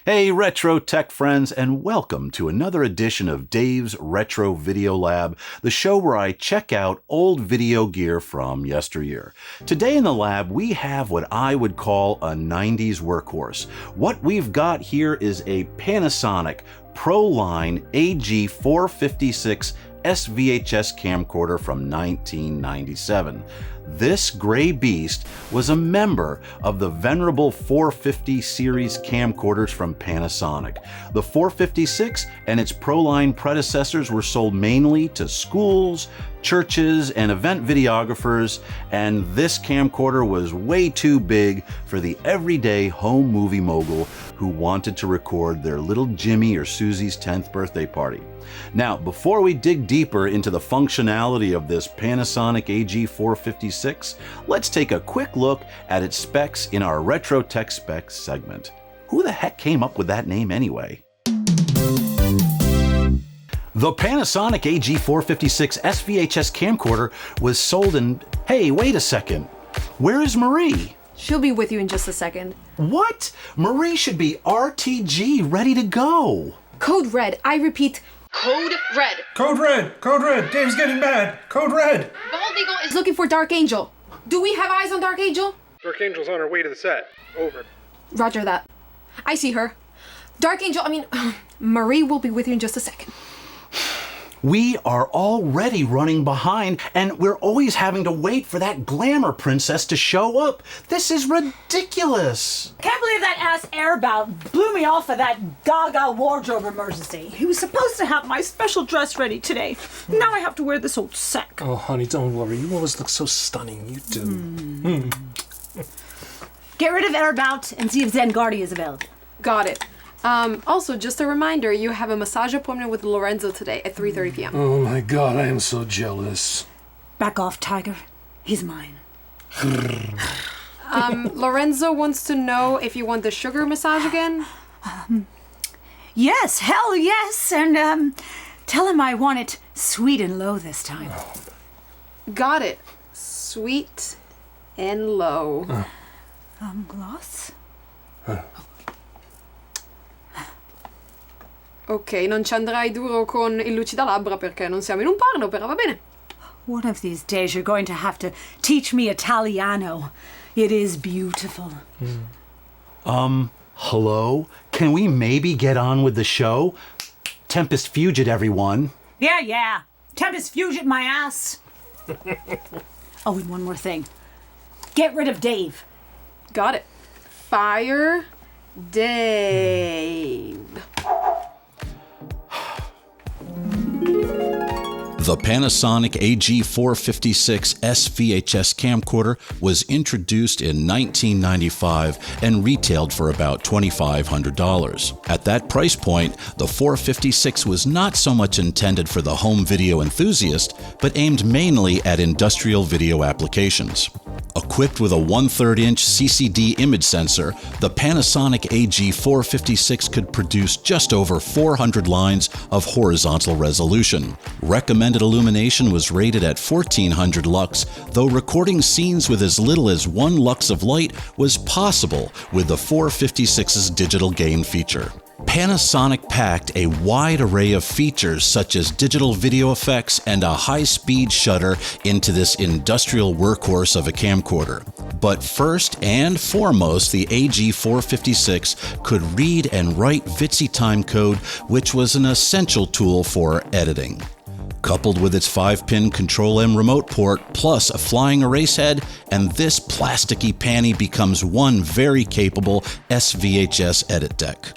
Hey Retro Tech friends, and welcome to another edition of Dave's Retro Video Lab, the show where I check out old video gear from yesteryear. Today in the lab we have what I would call a 90s workhorse. What we've got here is a Panasonic Pro-Line AG-456 S-VHS camcorder from 1997. This gray beast was a member of the venerable 450 series camcorders from Panasonic. The 456 and its Pro-Line predecessors were sold mainly to schools, churches, and event videographers, and this camcorder was way too big for the everyday home movie mogul who wanted to record their little Jimmy or Susie's 10th birthday party. Now, before we dig deeper into the functionality of this Panasonic AG-456, let's take a quick look at its specs in our Retro Tech Specs segment. Who the heck came up with that name anyway? The Panasonic AG-456 S-VHS camcorder was sold in... Hey, wait a second. Where is Marie? She'll be with you in just a second. What? Marie should be RTG, ready to go. Code red. I repeat, code red. Code red! Code red! Dave's getting mad! Code red! Bald Eagle is looking for Dark Angel. Do we have eyes on Dark Angel? Dark Angel's on her way to the set. Over. Roger that. I see her. Dark Angel, Marie will be with you in just a second. We are already running behind, and we're always having to wait for that glamour princess to show up. This is ridiculous. Can't believe that ass airbout blew me off of that gaga wardrobe emergency. He was supposed to have my special dress ready today. Now I have to wear this old sack. Oh, honey, don't worry. You always look so stunning. You do. Get rid of airbout and see if Zengardi is available. Got it. Also, just a reminder, you have a massage appointment with Lorenzo today at 3:30 p.m. Oh my god, I am so jealous. Back off, Tiger. He's mine. Lorenzo wants to know if you want the sugar massage again. Yes, hell yes. And, tell him I want it sweet and low this time. Got it. Sweet and low. Gloss? Ok, non ci andrai duro con il lucidalabbra perché non siamo in un porno, però va bene. One of these days you're going to have to teach me Italiano. It is beautiful. Hello? Can we maybe get on with the show? Tempest Fugit, everyone. Yeah. Tempest Fugit my ass. Oh, and one more thing. Get rid of Dave. Got it. Fire Dave. The Panasonic AG-456 S-VHS camcorder was introduced in 1995 and retailed for about $2,500. At that price point, the 456 was not so much intended for the home video enthusiast, but aimed mainly at industrial video applications. Equipped with a 1/3-inch CCD image sensor, the Panasonic AG-456 could produce just over 400 lines of horizontal resolution. Recommended illumination was rated at 1400 lux, though recording scenes with as little as 1 lux of light was possible with the 456's digital gain feature. Panasonic packed a wide array of features such as digital video effects and a high-speed shutter into this industrial workhorse of a camcorder. But first and foremost, the AG-456 could read and write VHS-c timecode, which was an essential tool for editing. Coupled with its 5-pin Control-M remote port, plus a flying erase head, and this plasticky Panny becomes one very capable SVHS edit deck.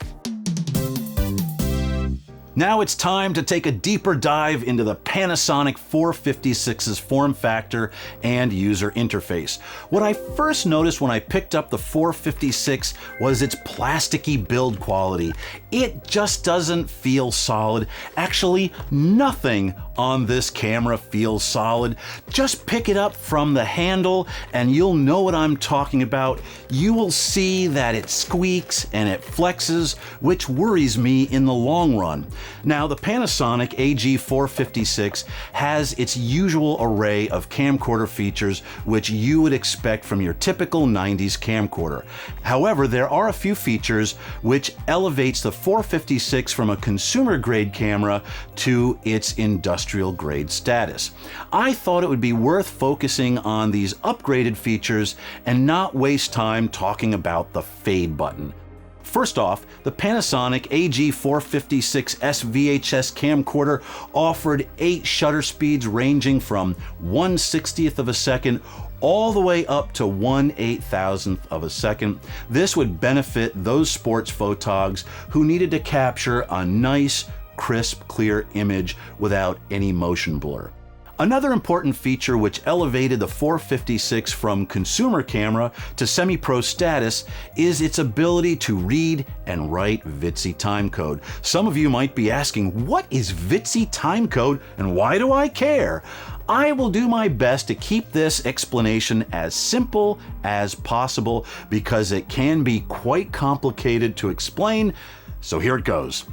Now it's time to take a deeper dive into the Panasonic 456's form factor and user interface. What I first noticed when I picked up the 456 was its plasticky build quality. It just doesn't feel solid. Actually, nothing on this camera feels solid. Just pick it up from the handle and you'll know what I'm talking about. You will see that it squeaks and it flexes, which worries me in the long run. Now, the Panasonic AG-456 has its usual array of camcorder features which you would expect from your typical 90s camcorder. However, there are a few features which elevates the 456 from a consumer-grade camera to its industrial-grade status. I thought it would be worth focusing on these upgraded features and not waste time talking about the fade button. First off, the Panasonic AG-456 S-VHS camcorder offered 8 shutter speeds ranging from 1/60th of a second all the way up to 1/8000th of a second. This would benefit those sports photogs who needed to capture a nice, crisp, clear image without any motion blur. Another important feature which elevated the 456 from consumer camera to semi-pro status is its ability to read and write VHS-C timecode. Some of you might be asking, what is VHS-C timecode and why do I care? I will do my best to keep this explanation as simple as possible because it can be quite complicated to explain, so here it goes.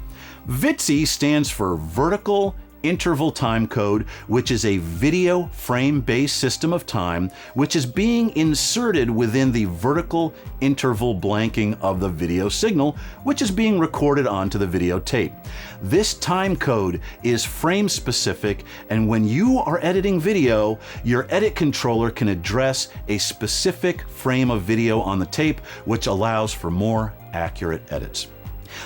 VHS-C stands for Vertical Interval Time Code, which is a video frame-based system of time which is being inserted within the vertical interval blanking of the video signal, which is being recorded onto the videotape. This time code is frame-specific, and when you are editing video, your edit controller can address a specific frame of video on the tape, which allows for more accurate edits.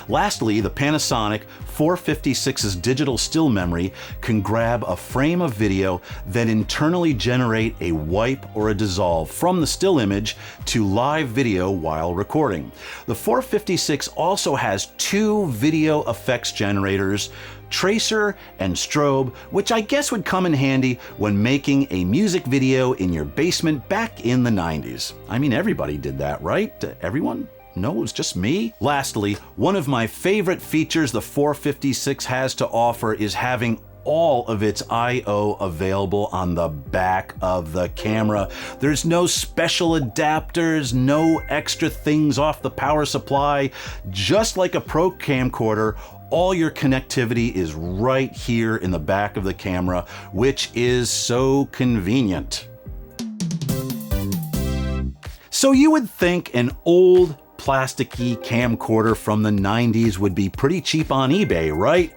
Lastly, the Panasonic 456's digital still memory can grab a frame of video, then internally generate a wipe or a dissolve from the still image to live video while recording. The 456 also has 2 video effects generators, tracer and strobe, which I guess would come in handy when making a music video in your basement back in the 90s. I mean, everybody did that, right? Everyone? No, it was just me. Lastly, one of my favorite features the 456 has to offer is having all of its I/O available on the back of the camera. There's no special adapters, no extra things off the power supply. Just like a pro camcorder, all your connectivity is right here in the back of the camera, which is so convenient. So you would think an old plasticky camcorder from the 90s would be pretty cheap on eBay, right?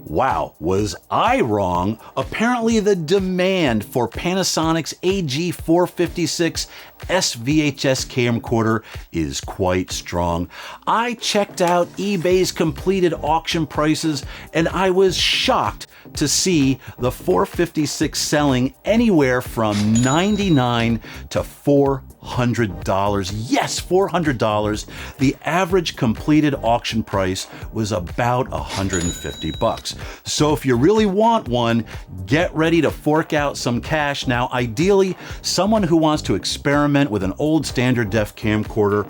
Wow, was I wrong? Apparently the demand for Panasonic's AG-456 S-VHS camcorder is quite strong. I checked out eBay's completed auction prices and I was shocked to see the 456 selling anywhere from $99 to $400. Yes, $400. The average completed auction price was about $150. So if you really want one, get ready to fork out some cash. Now, ideally, someone who wants to experiment with an old standard def camcorder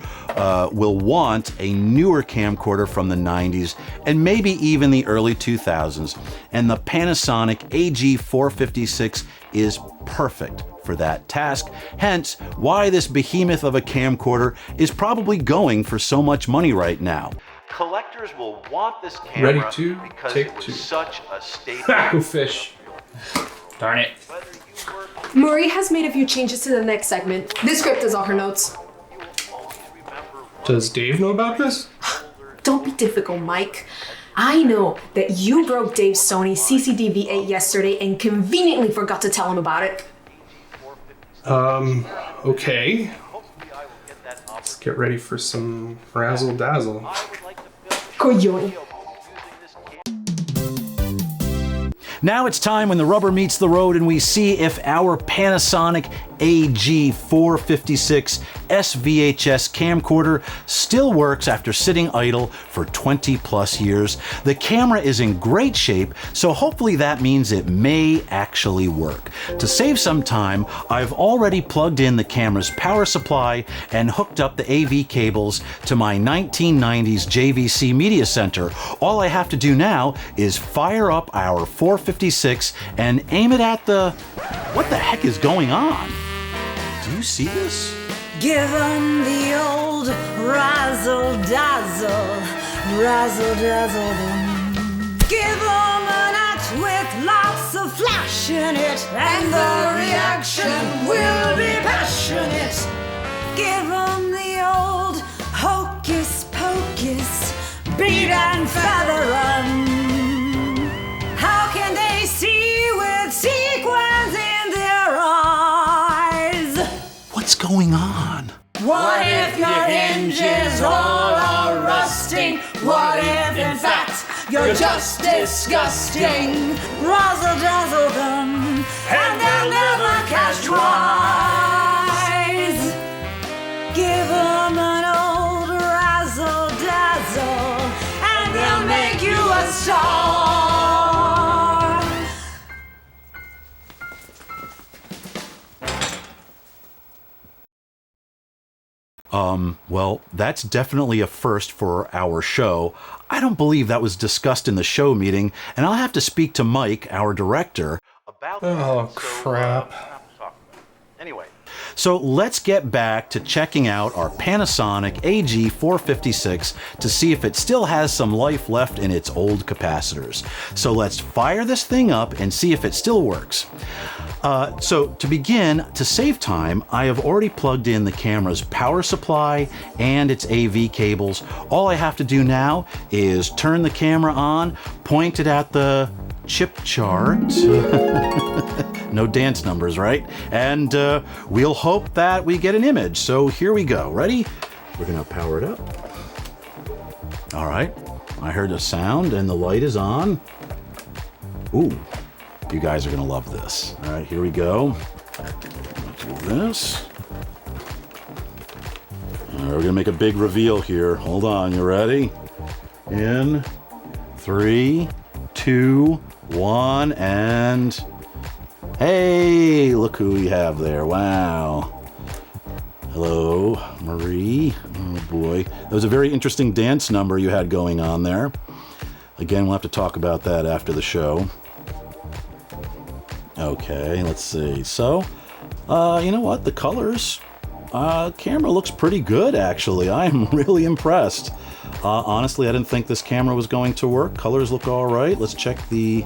will want a newer camcorder from the 90s and maybe even the early 2000s. And the Panasonic AG-456 is perfect for that task, hence why this behemoth of a camcorder is probably going for so much money right now. Collectors will want this camera Ready to because take it was two. such a statement. Go fish. Darn it. Marie has made a few changes to the next segment. This script is all her notes. Does Dave know about this? Don't be difficult, Mike. I know that you broke Dave's Sony CCD-V8 yesterday and conveniently forgot to tell him about it. Okay. Let's get ready for some razzle dazzle. Coyote. Now it's time when the rubber meets the road and we see if our Panasonic AG-456 S-VHS camcorder still works after sitting idle for 20 plus years. The camera is in great shape, so hopefully that means it may actually work. To save some time, I've already plugged in the camera's power supply and hooked up the AV cables to my 1990s JVC Media Center. All I have to do now is fire up our 456 and aim it at the... What the heck is going on? Do you see this? Give 'em the old razzle dazzle, them. Give passionate, and the reaction will be passionate. Give 'em the old hocus pocus, beat and feather 'em. How can they see with sequins in their eyes? What's going on? What if your hinges all are rusting? What if, in fact, you're just disgusting? Razzle-dazzle them, and they'll never catch twice. Give them an old razzle-dazzle, and they'll make you a star. Well, that's definitely a first for our show. I don't believe that was discussed in the show meeting, and I'll have to speak to Mike, our director, about that. Oh, crap. Anyway, so let's get back to checking out our Panasonic AG-456 to see if it still has some life left in its old capacitors. So let's fire this thing up and see if it still works. So to begin, to save time, I have already plugged in the camera's power supply and its AV cables. All I have to do now is turn the camera on, point it at the chip chart. No dance numbers, right? And we'll hope that we get an image. So here we go. Ready? We're gonna power it up. All right. I heard a sound and the light is on. Ooh. You guys are gonna love this. All right, here we go. Let's do this. All right, we're gonna make a big reveal here. Hold on, you ready? In 3, 2, 1, and hey, look who we have there. Wow. Hello, Marie. Oh boy. That was a very interesting dance number you had going on there. Again, we'll have to talk about that after the show. Okay, let's see. So, you know what? The colors, camera looks pretty good, actually. I'm really impressed. Honestly, I didn't think this camera was going to work. Colors look all right. Let's check the,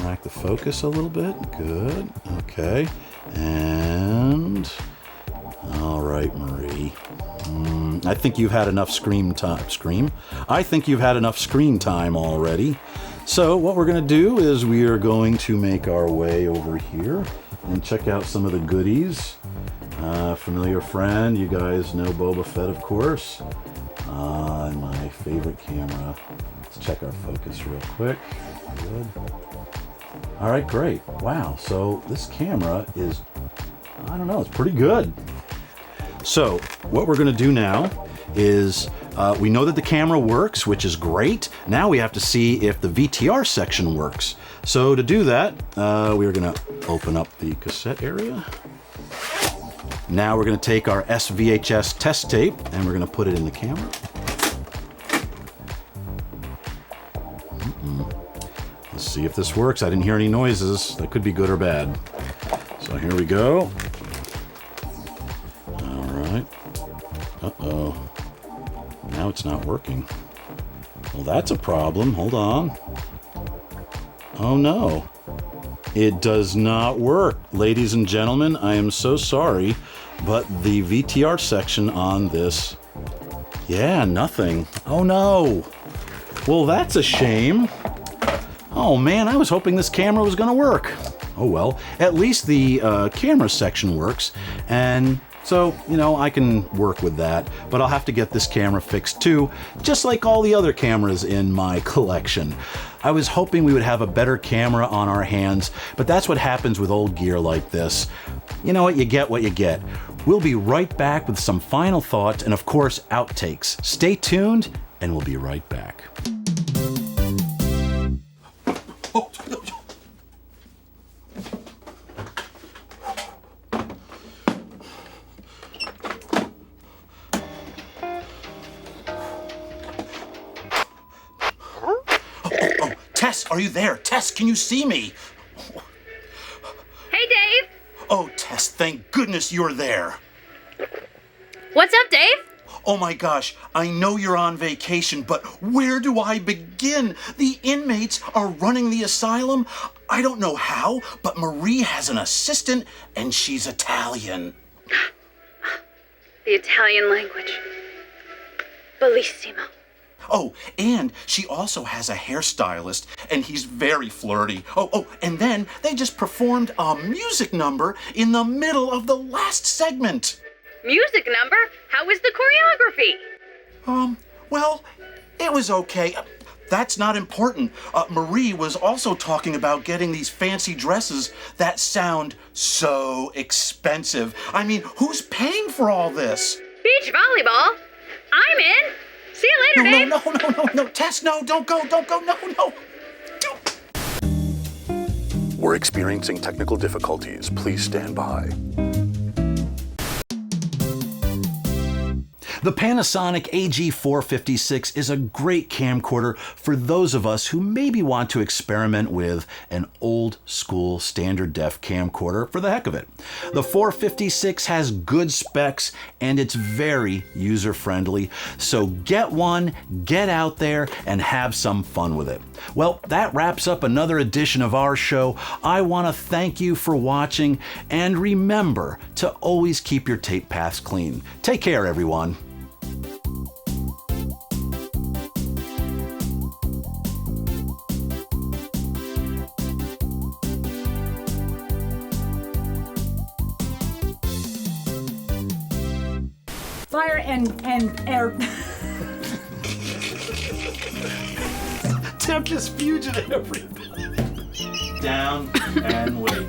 rack the focus a little bit. Good. Okay. And, all right, Marie. I think you've had enough screen time. I think you've had enough screen time already. So what we're going to do is we are going to make our way over here and check out some of the goodies. Familiar friend, you guys know Boba Fett, of course. And my favorite camera. Let's check our focus real quick. Good. All right, great. Wow, so this camera is, I don't know, it's pretty good. So what we're going to do now is we know that the camera works, which is great. Now we have to see if the VTR section works. So to do that, we're going to open up the cassette area. Now we're going to take our SVHS test tape and we're going to put it in the camera. Let's see if this works. I didn't hear any noises. That could be good or bad. So here we go. All right. Uh-oh. Now it's not working. Well, that's a problem. Hold on. Oh no. It does not work. Ladies and gentlemen, I am so sorry, but the VTR section on this, yeah, nothing. Oh no. Well, that's a shame. Oh man, I was hoping this camera was gonna work. Oh well, at least the camera section works, and so, you know, I can work with that, but I'll have to get this camera fixed too, just like all the other cameras in my collection. I was hoping we would have a better camera on our hands, but that's what happens with old gear like this. You know what, you get what you get. We'll be right back with some final thoughts and of course, outtakes. Stay tuned and we'll be right back. Tess, are you there? Tess, can you see me? Hey, Dave. Oh, Tess, thank goodness you're there. What's up, Dave? Oh my gosh, I know you're on vacation, but where do I begin? The inmates are running the asylum. I don't know how, but Marie has an assistant and she's Italian. The Italian language. Bellissimo. Oh, and she also has a hairstylist, and he's very flirty. Oh, and then they just performed a music number in the middle of the last segment. Music number? How was the choreography? Well, it was okay. That's not important. Marie was also talking about getting these fancy dresses that sound so expensive. I mean, who's paying for all this? Beach volleyball? I'm in. See you later, Dave. No, Tess, no, don't go, no. We're experiencing technical difficulties. Please stand by. The Panasonic AG-456 is a great camcorder for those of us who maybe want to experiment with an old school standard def camcorder for the heck of it. The 456 has good specs and it's very user friendly, so get one, get out there, and have some fun with it. Well, that wraps up another edition of our show. I want to thank you for watching, and remember to always keep your tape paths clean. Take care, everyone. Fire and air. Tempest Fusion, everybody. Down and wait.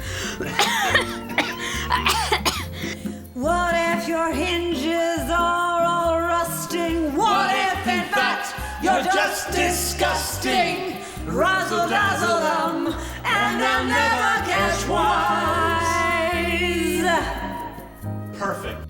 What if your hinges are all rusting? What if in fact you're just disgusting? Razzle dazzle them, and they'll never catch wise. Perfect.